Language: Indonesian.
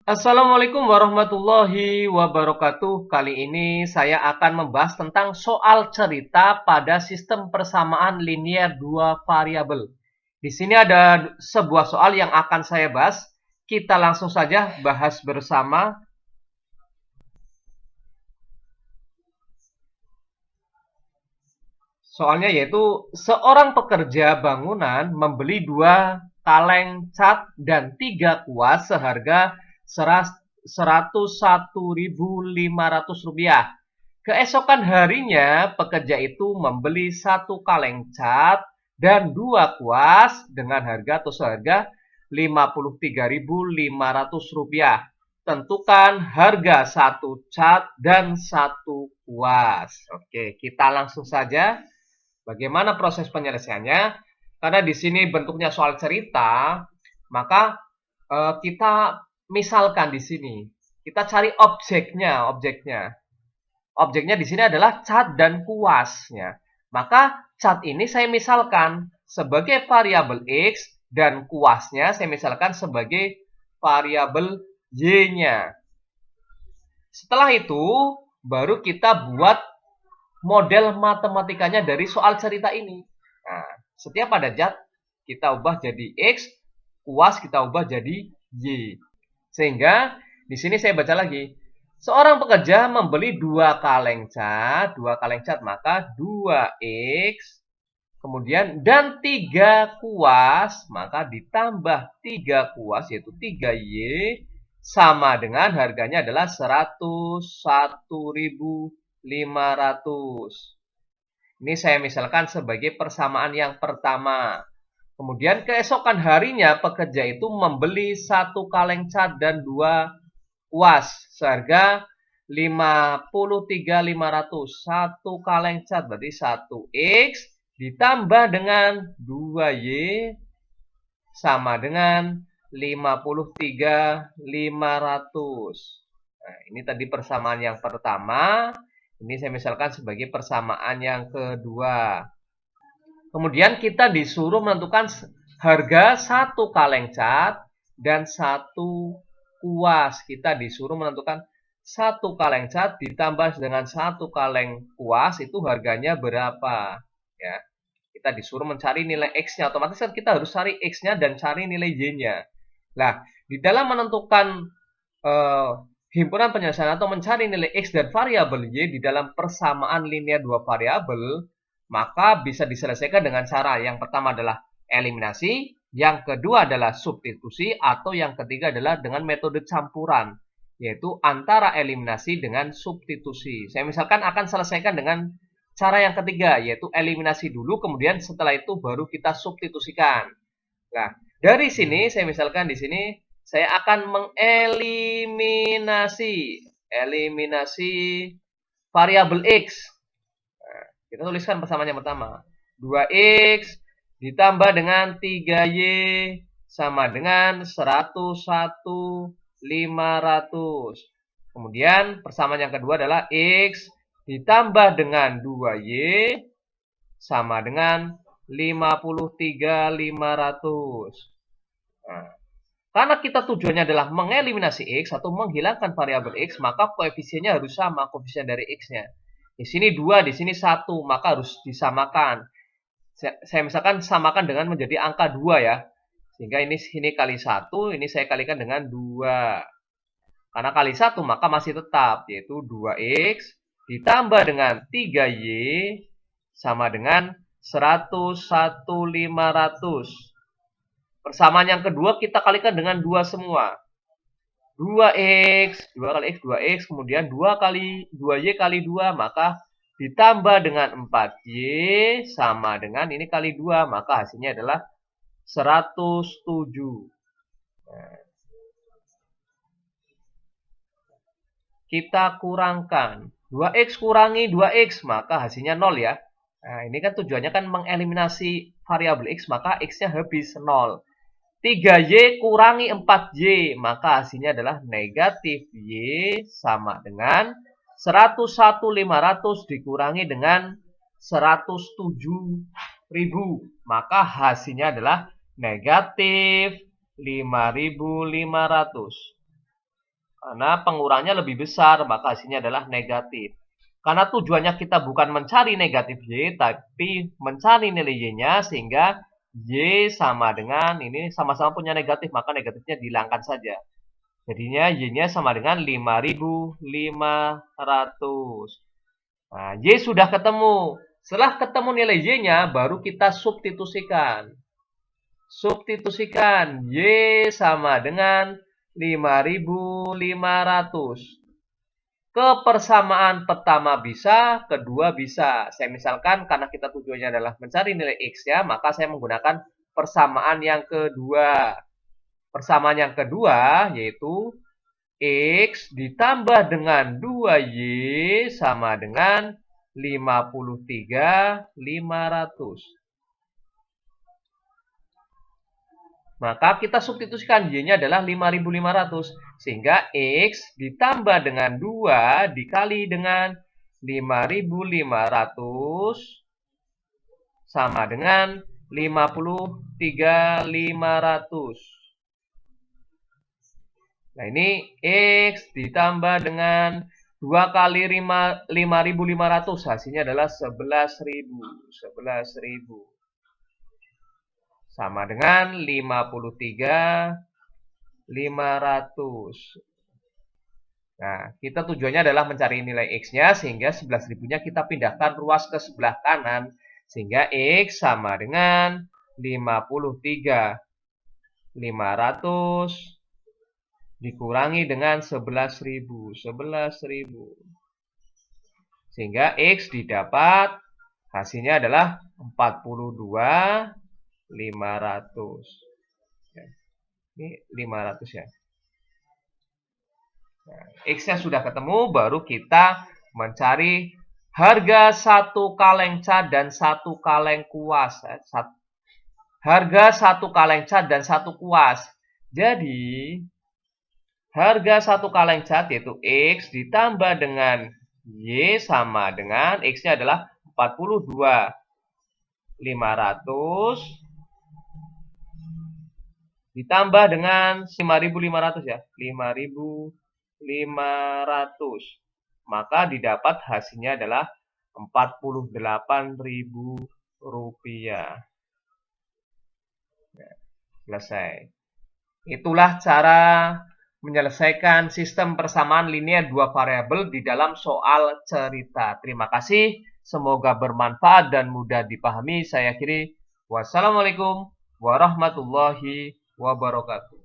Assalamualaikum warahmatullahi wabarakatuh. Kali ini saya akan membahas tentang soal cerita pada sistem persamaan linear dua variabel. Di sini ada sebuah soal yang akan saya bahas. Kita langsung saja bahas bersama. Soalnya yaitu seorang pekerja bangunan membeli 2 kaleng cat dan 3 kuas seharga Rp101.500. Keesokan harinya, pekerja itu membeli 1 kaleng cat dan 2 kuas dengan harga atau seharga Rp53.500. Tentukan harga 1 cat dan 1 kuas. Oke, kita langsung saja. Bagaimana proses penyelesaiannya? Karena di sini bentuknya soal cerita, maka kita misalkan di sini kita cari objeknya. Objeknya di sini adalah cat dan kuasnya. Maka cat ini saya misalkan sebagai variabel X dan kuasnya saya misalkan sebagai variabel Y-nya. Setelah itu baru kita buat model matematikanya dari soal cerita ini. Nah, setiap ada cat kita ubah jadi X, kuas kita ubah jadi Y. Sehingga di sini saya baca lagi. Seorang pekerja membeli 2 kaleng cat, maka 2X, kemudian dan 3 kuas, maka ditambah 3 kuas yaitu 3Y, sama dengan harganya adalah Rp101.500. Ini saya misalkan sebagai persamaan yang pertama. Kemudian keesokan harinya pekerja itu membeli 1 kaleng cat dan 2 kuas seharga Rp53.500. 1 kaleng cat berarti 1X ditambah dengan 2Y sama dengan Rp53.500. Nah, ini tadi persamaan yang pertama. Ini saya misalkan sebagai persamaan yang kedua. Kemudian kita disuruh menentukan harga 1 kaleng cat dan 1 kuas. Kita disuruh menentukan 1 kaleng cat ditambah dengan 1 kaleng kuas itu harganya berapa. Ya, kita disuruh mencari nilai X-nya. Otomatis kan kita harus cari X-nya dan cari nilai Y-nya. Nah, di dalam menentukan himpunan penyelesaian atau mencari nilai X dan variabel Y di dalam persamaan linear dua variabel, maka bisa diselesaikan dengan cara yang pertama adalah eliminasi, yang kedua adalah substitusi, atau yang ketiga adalah dengan metode campuran, yaitu antara eliminasi dengan substitusi. Saya misalkan akan selesaikan dengan cara yang ketiga, yaitu eliminasi dulu, kemudian setelah itu baru kita substitusikan. Nah, dari sini saya misalkan di sini saya akan eliminasi variabel X. Nah, kita tuliskan persamaan yang pertama. 2X ditambah dengan 3Y sama dengan 101.500. Kemudian persamaan yang kedua adalah X ditambah dengan 2Y sama dengan 53.500. Nah, karena kita tujuannya adalah mengeliminasi X atau menghilangkan variabel X, maka koefisiennya harus sama, koefisien dari X-nya. Di sini 2, di sini 1, maka harus disamakan. Saya misalkan samakan dengan menjadi angka 2 ya. Sehingga ini kali 1, ini saya kalikan dengan 2. Karena kali 1 maka masih tetap, yaitu 2X ditambah dengan 3Y sama dengan 101.500. Persamaan yang kedua kita kalikan dengan 2 semua. 2X, 2 kali X, 2X, kemudian 2 kali 2Y kali 2, maka ditambah dengan 4Y sama dengan ini kali 2, maka hasilnya adalah 107. Nah, kita kurangkan. 2X kurangi 2X, maka hasilnya 0 ya. Nah, ini kan tujuannya kan mengeliminasi variabel X, maka X-nya habis 0. 3Y kurangi 4Y, maka hasilnya adalah negatif Y sama dengan 101.500 dikurangi dengan 107.000. Maka hasilnya adalah negatif 5.500. Karena pengurangnya lebih besar, maka hasilnya adalah negatif. Karena tujuannya kita bukan mencari negatif Y, tapi mencari nilai Y-nya, sehingga Y sama dengan, ini sama-sama punya negatif, maka negatifnya dihilangkan saja. Jadinya Y-nya sama dengan 5.500. Nah, Y sudah ketemu. Setelah ketemu nilai Y-nya, baru kita substitusikan. Substitusikan Y sama dengan 5.500. Kepersamaan pertama bisa, kedua bisa. Saya misalkan karena kita tujuannya adalah mencari nilai X-nya, maka saya menggunakan persamaan yang kedua. Persamaan yang kedua yaitu X ditambah dengan 2Y sama dengan 53.500. Maka kita substitusikan Y-nya adalah 5.500. Sehingga X ditambah dengan 2 dikali dengan 5.500 sama dengan 53.500. Nah, ini X ditambah dengan 2 kali 5.500. Hasilnya adalah 11.000. 11.000. Sama dengan 53.500. Nah, kita tujuannya adalah mencari nilai X-nya, sehingga 11.000-nya kita pindahkan ruas ke sebelah kanan. Sehingga X sama dengan 53.500 dikurangi dengan 11.000. 11.000. Sehingga X didapat hasilnya adalah 42.500. Ini 500 ya. Nah, X-nya sudah ketemu, baru kita mencari harga 1 kaleng cat dan 1 kaleng kuas. Harga 1 kaleng cat dan 1 kuas. Jadi, harga 1 kaleng cat yaitu X ditambah dengan Y sama dengan X-nya adalah 42.500 ditambah dengan 5.500 ya. 5.500. Maka didapat hasilnya adalah 48.000 rupiah. Nah, selesai. Itulah cara menyelesaikan sistem persamaan linear dua variabel di dalam soal cerita. Terima kasih. Semoga bermanfaat dan mudah dipahami. Saya akhiri. Wassalamualaikum warahmatullahi wabarakatuh.